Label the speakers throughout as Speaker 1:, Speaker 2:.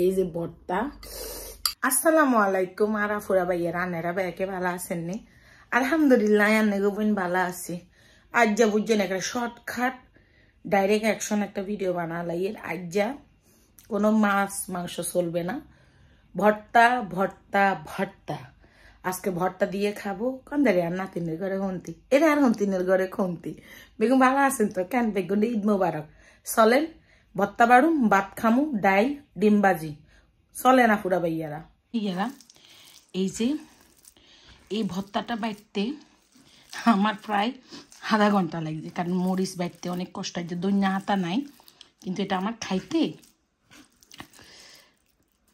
Speaker 1: এই যে ভর্তা। আসসালামু আলাইকুম আরাফুরা ভাইয়া রানেরা ভাইকে ভালো আছেন নি? আলহামদুলিল্লাহ আন্নে গোবিন ভালো আছি। আজ যা বুঝছেন একটা শর্টকাট ডাইরেক্ট অ্যাকশন একটা ভিডিও বানালাইয়ের। আজ যা কোনো মাছ মাংস চলবে না, ভর্তা ভর্তা ভর্তা। আজকে ভর্তা দিয়ে খাবো। কান্দারে আর নাতিনের ঘরে হন্তি, এরা আর হন্তিনের ঘরে খন্তি। বেগুন ভালো আছেন তো? কেন বেগুন ঈদ মোবারক। চলেন ভর্তা বাড়ুম, ভাত খামু, ডাইল ডিম বাজি। চলে না ফুরা ভাইয়ারা ইয়ারা। এই যে এই ভর্তাটা বাইতে আমার প্রায় আধা ঘন্টা লাগছে, কারণ মরিচ বাইতে অনেক কষ্ট হয়। দইনা হাতা নাই, কিন্তু এটা আমার খাইতে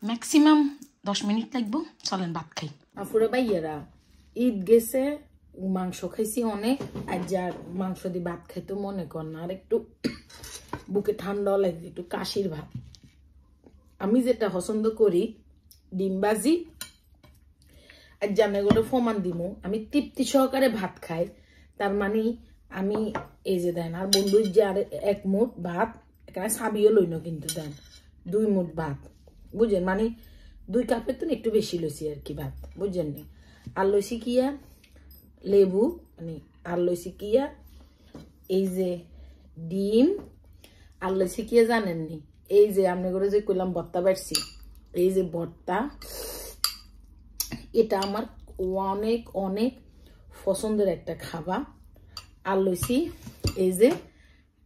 Speaker 1: ম্যাক্সিমাম 10 মিনিট লাগবো। চলেন ভাত খাই। আফুরা ভাইয়ারা ঈদ গেছে, মাংস খাইছি অনেক। আর যার মাংস দিয়ে ভাত খাইতে মনে কর না, আর একটু বুকে ঠান্ডা লাগছে, একটু কাশির ভাত। আমি যেটা পছন্দ করি ডিম ভাজি। আর জানাগুলো ফমান দিমু, আমি তৃপ্তি সহকারে ভাত খাই। তার মানে আমি এই যে দেন আর বন্ধুর যে আর 1 মুঠ ভাত, এখানে সাবিও লইন কিন্তু দেন 2 মুঠ ভাত, বুঝলেন? মানে 2 কাপের তো একটু বেশি লইছি আর কি ভাত, বুঝলেন নি? আর লইছি কিয়া লেবু, মানে আর লইছি কিয়া এই যে ডিম, আর লইছি কিয়া জানেননি? এই যে আপনি করে যে কইলাম ভর্তা বাড়ছি, এই যে ভর্তা, এটা আমার অনেক অনেক পছন্দের একটা খাবার। আর লইছি এই যে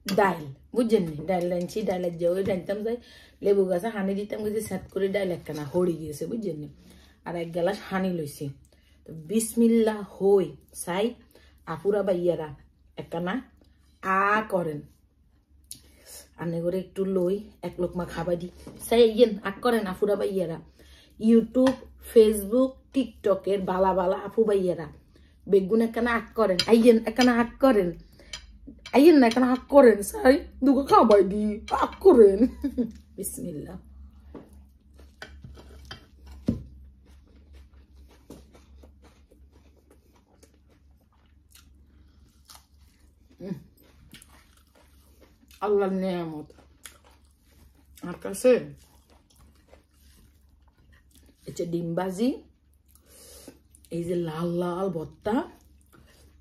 Speaker 1: ডাইল, বুঝছেন নি? ডাইল রাঁধছি, ডাইলের যে ওই রাঁধতাম যাই লেবু গাছে হানি দিতাম, যে সেট করে ডাইল একখানা হড়ি গিয়েছে, বুঝছেন নি? আর 1 গ্লাস হানি লইছি। তো বিসমিল্লাহ হই সাই আপুরা ভাইয়ারা একখানা আ করেন। আনে করে একটু লই 1 লোকমা খাবার দি সাই ইয়েন আক করেন আপুরা ভাইয়ারা। ইউটিউব, ফেসবুক, টিকটকের বালা বালা আপু ভাইয়ারা বেগুন একখানা আক করেন, আইয়েন একখানা আক করেন, আইয়েন না একখানা আক করেন সাই দুগো খাবার দি আক করেন। বিসমিল্লাহ। আল্লাহর নিয়ামত আর কাছে এটা ডিম ভাজি, এই যে লাল লাল ভর্তা।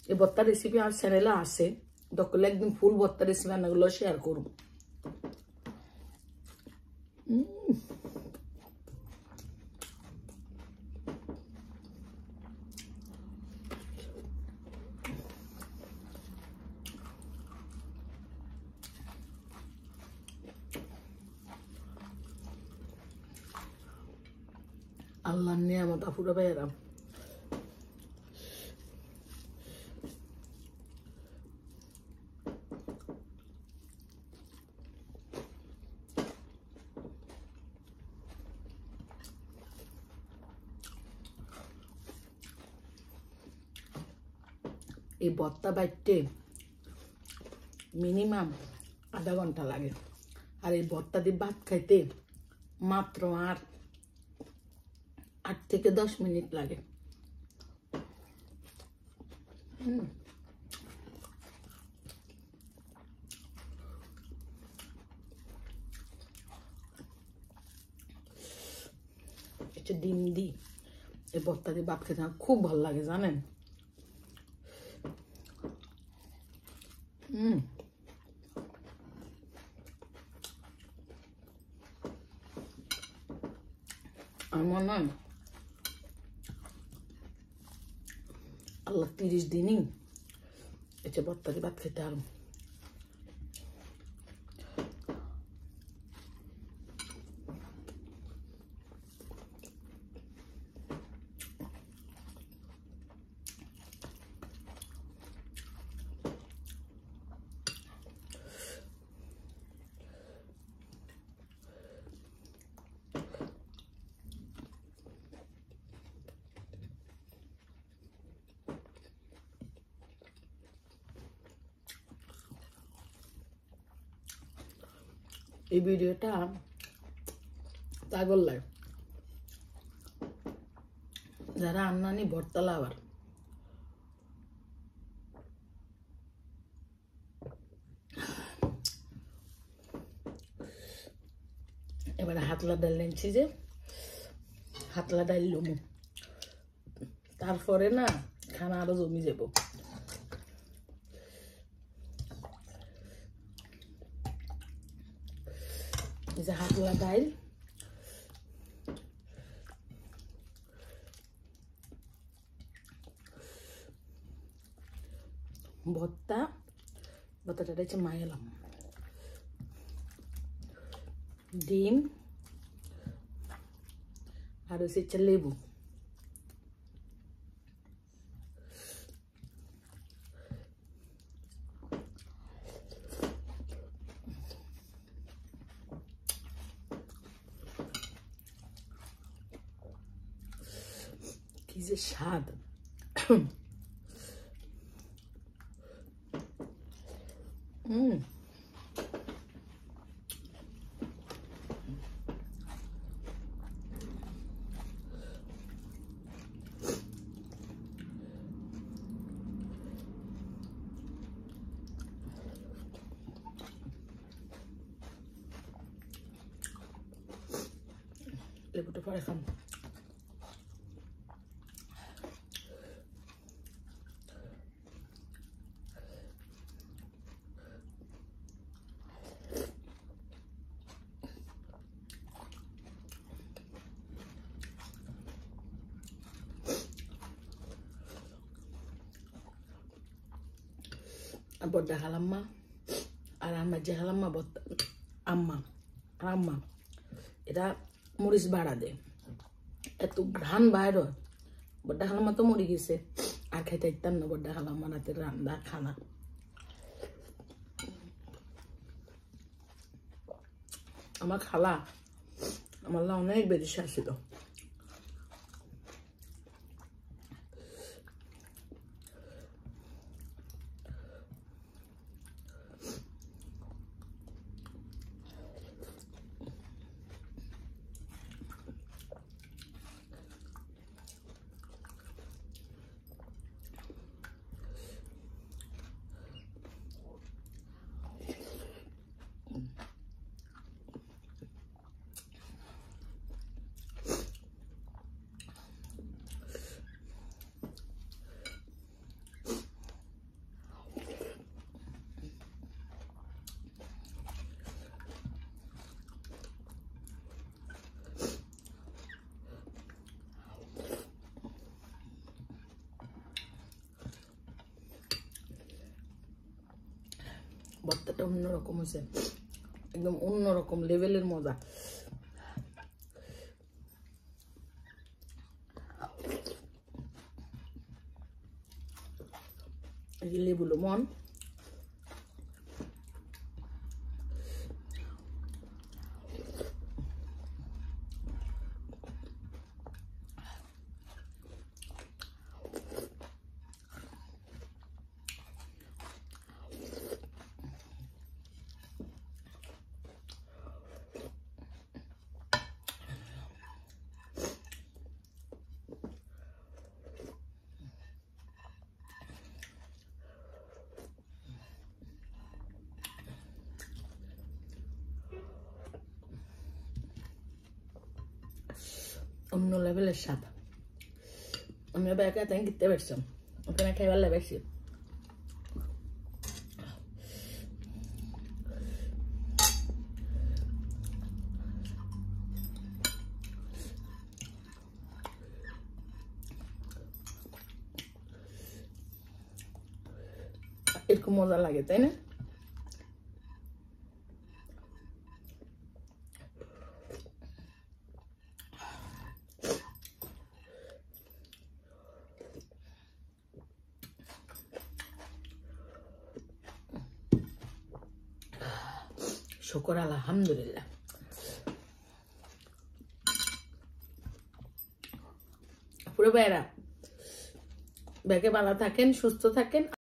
Speaker 1: এই ভর্তা রেসিপি আর চ্যানেলে আছে, দরকার একদিন ফুল ভর্তা রেসিপি রান্নাগুলো শেয়ার করব। আল্লাহর নিয়ামত আপুরা ভাইয়েরা। এই ভর্তা বাইতে মিনিমাম আধা ঘন্টা লাগে, আর এই ভর্তা দিয়ে ভাত খাইতে মাত্র আর 8 থেকে 10 মিনিট লাগে। একটু ডিম দি এই ভর্তা দিয়ে ভাত খেতে আমার খুব ভালো লাগে, জানেন? আমার নয় আল্লাহ 30 দিনই এটা ভর্তা দিয়ে ভাত খেতে আর এই ভিডিওটা পাগল লাগে যারা আন্নানি ভর্তা লাভার। এবারে হাতলা ডাল নিচ্ছি, যে হাতলা ডাল লমু, তারপরে না খানা আরো জমি যাব। এই যে হাতলা ডাল, ভর্তা, ভর্তাটা হচ্ছে মায়ালাম, ডিম আর হচ্ছে লেবু। কি যে স্বাদ! লেবুটা পরে খাম। বড্ডা খালাম্মা আর আমার যে খালাম্মা বড্ডা আম্মা আর আম্মা, এটা মরিচ বাড়া দেয়, এত ঘ্রাণ বাইর হয়। বড্ডা খালাম্মা তো মরে গেছে, আর খাইতে ইতাম না বড্ডা খালাম্মা রাতে রান্না খানা। আমার খালা আমার অনেক বেশি আসছিল। ভর্তাটা অন্যরকম হয়েছে, একদম অন্যরকম লেভেলের মজা। লেবু লবণ, অন্য লেভেলের স্বাদ। আমি একা তাই কিনতে পারছিলাম, ওখানে খাইবার লাগাইছি। এরকম মজা লাগে, তাই না? শুকর আলহামদুলিল্লাহ। পুরো ভাইরা ব্যাগে ভালো থাকেন, সুস্থ থাকেন।